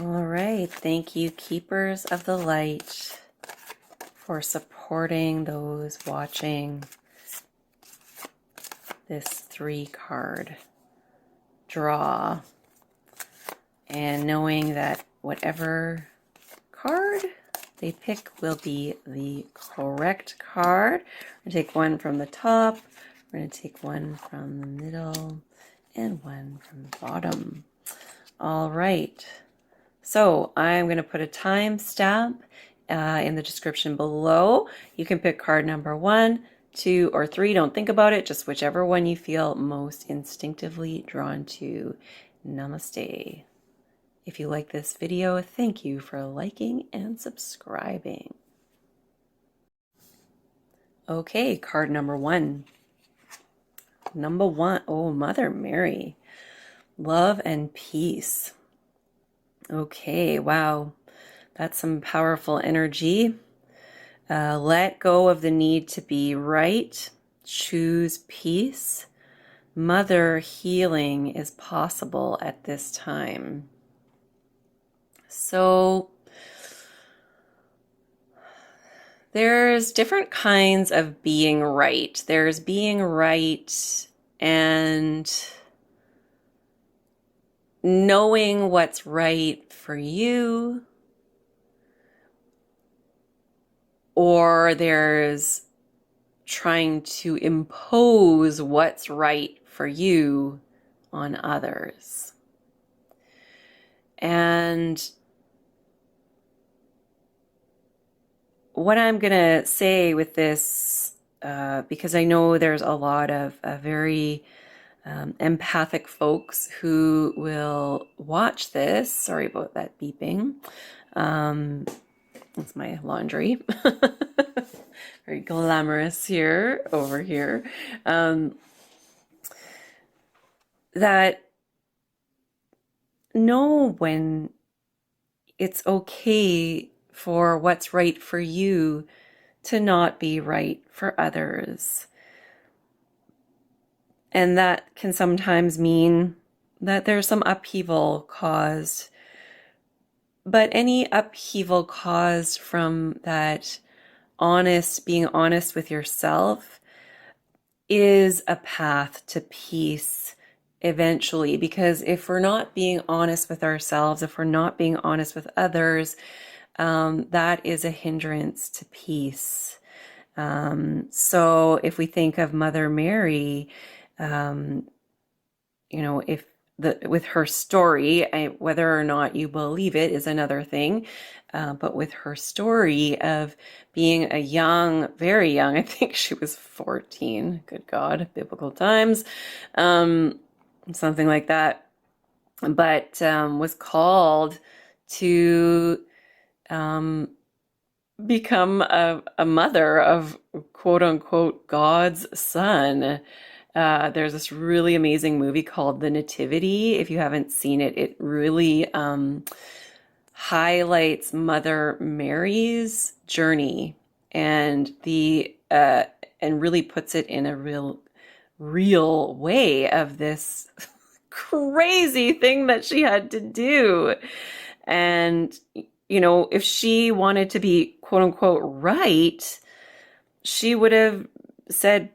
All right. Thank you, Keepers of the Light, for supporting those watching this 3-card draw and knowing that whatever card they pick will be the correct card. We're going to take one from the top, we're going to take one from the middle, and one from the bottom. All right. So I'm going to put a timestamp in the description below. You can pick card number 1, 2, or 3. Don't think about it. Just whichever one you feel most instinctively drawn to. Namaste. If you like this video, thank you for liking and subscribing. Okay, card number 1. Number 1. Oh, Mother Mary. Love and peace. Okay, wow. That's some powerful energy. Let go of the need to be right. Choose peace. Mother healing is possible at this time. So there's different kinds of being right. There's being right and knowing what's right for you, or there's trying to impose what's right for you on others. And what I'm going to say with this, because I know there's a lot of very empathic folks who will watch this. Sorry about that beeping. That's my laundry. Very glamorous here, over here. That know when it's okay for what's right for you to not be right for others. And that can sometimes mean that there's some upheaval caused. But any upheaval caused from that being honest with yourself is a path to peace eventually. Because if we're not being honest with ourselves, if we're not being honest with others, that is a hindrance to peace. So if we think of Mother Mary, if with her story, whether or not you believe it is another thing, but with her story of being very young, I think she was 14, good God, biblical times, something like that, but was called to become a mother of quote unquote God's son. There's this really amazing movie called The Nativity. If you haven't seen it, it really highlights Mother Mary's journey and and really puts it in a real way of this crazy thing that she had to do. And if she wanted to be quote unquote right, she would have said,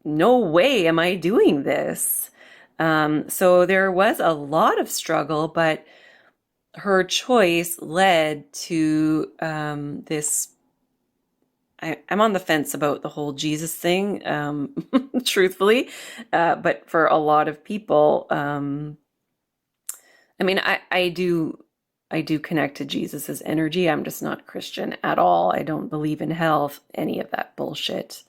no way am I doing this. So there was a lot of struggle, but her choice led to this. I'm on the fence about the whole Jesus thing, truthfully, but for a lot of people, I do connect to Jesus's energy. I'm just not Christian at all. I don't believe in hell, any of that bullshit.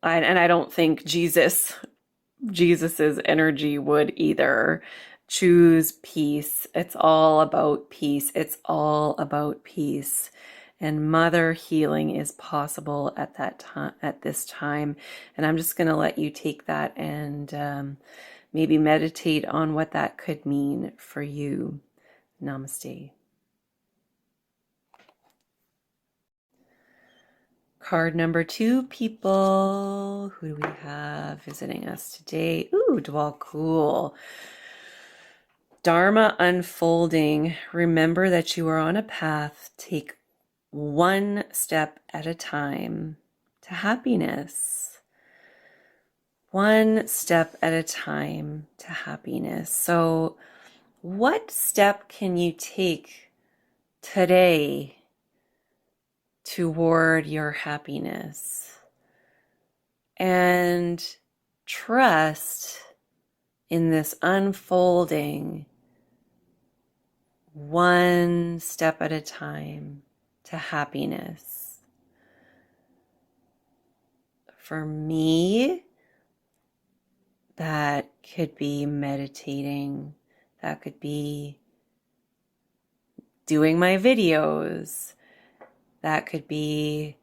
And I don't think Jesus's energy would either. Choose peace. It's all about peace. It's all about peace. And mother healing is possible at that time, at this time. And I'm just going to let you take that and maybe meditate on what that could mean for you. Namaste. Card number 2, people. Who do we have visiting us today? Ooh, Dwal Cool. Dharma unfolding. Remember that you are on a path. Take one step at a time to happiness. One step at a time to happiness. So, what step can you take today toward your happiness? And trust in this unfolding one step at a time to happiness. For me, that could be meditating. That could be doing my videos. That could be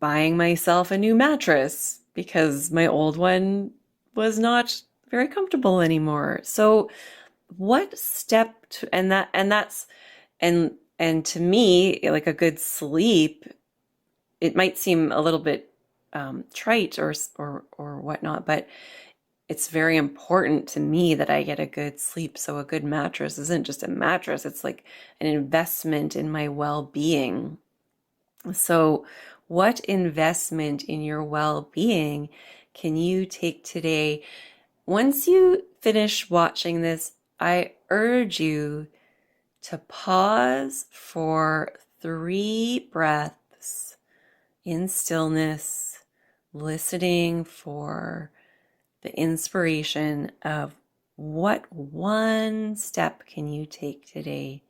buying myself a new mattress because my old one was not very comfortable anymore. So what step to, and to me, like a good sleep, it might seem a little bit trite or whatnot, but it's very important to me that I get a good sleep. So a good mattress isn't just a mattress, it's like an investment in my well-being. So what investment in your well-being can you take today? Once you finish watching this, I urge you to pause for 3 breaths in stillness, listening for the inspiration of what one step can you take today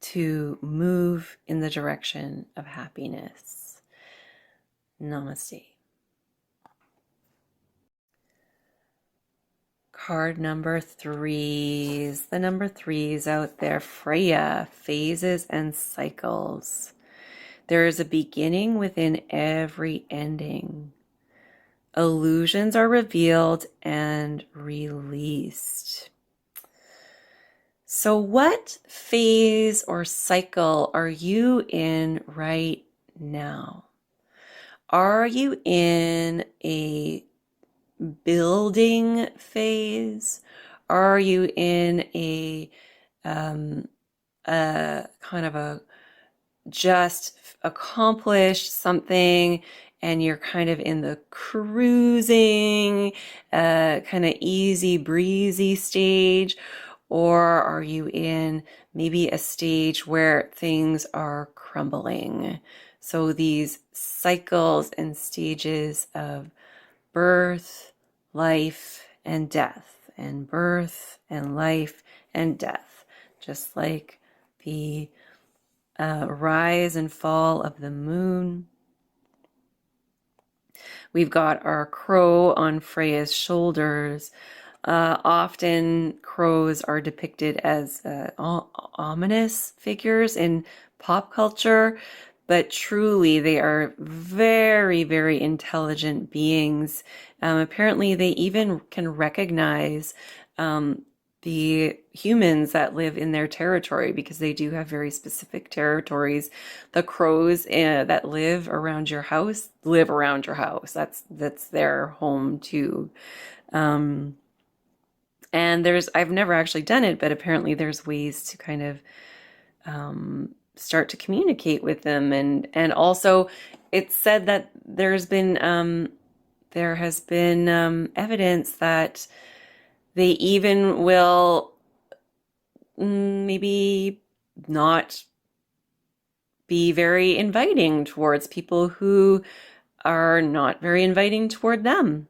to move in the direction of happiness. Namaste. Card number 3s. The number 3s out there. Freya, phases and cycles. There is a beginning within every ending. Illusions are revealed and released. So what phase or cycle are you in right now? Are you in a building phase? Are you in a kind of a just accomplished something and you're kind of in the cruising, kind of easy breezy stage? Or are you in maybe a stage where things are crumbling? So these cycles and stages of birth, life, and death, and birth and life and death, just like the rise and fall of the moon. We've got our crow on Freya's shoulders. Often crows are depicted as ominous figures in pop culture, but truly they are very, very intelligent beings. Apparently they even can recognize the humans that live in their territory, because they do have very specific territories. The crows that live around your house live around your house. That's their home too. And I've never actually done it, but apparently there's ways to kind of start to communicate with them. And also it's said that there has been evidence that they even will maybe not be very inviting towards people who are not very inviting toward them.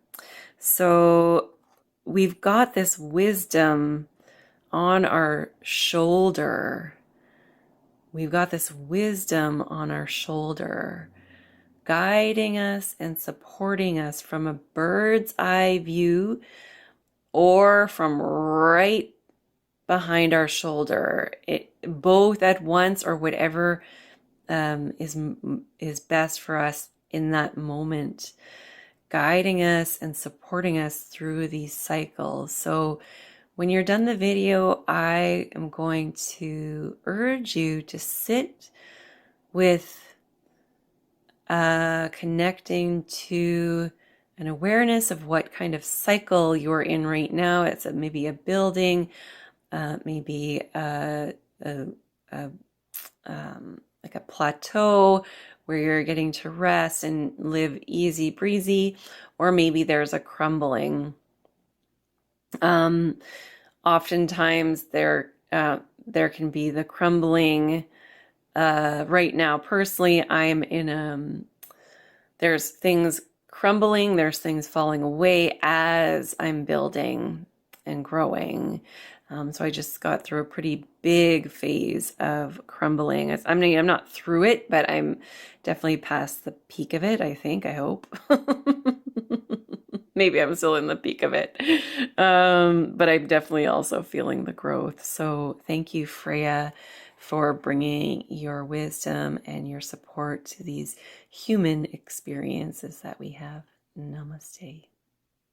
So we've got this wisdom on our shoulder. We've got this wisdom on our shoulder, guiding us and supporting us from a bird's eye view or from right behind our shoulder, both at once, or whatever is best for us in that moment, guiding us and supporting us through these cycles. So when you're done the video, I am going to urge you to sit with connecting to an awareness of what kind of cycle you're in right now. It's maybe a building, maybe like a plateau where you're getting to rest and live easy breezy, or maybe there's a crumbling. Oftentimes there can be the crumbling. Right now, personally, I'm in there's things crumbling, there's things falling away as I'm building and growing. So I just got through a pretty big phase of crumbling. I'm not through it, but I'm definitely past the peak of it, I think, I hope. Maybe I'm still in the peak of it. But I'm definitely also feeling the growth. So thank you, Freya, for bringing your wisdom and your support to these human experiences that we have. Namaste.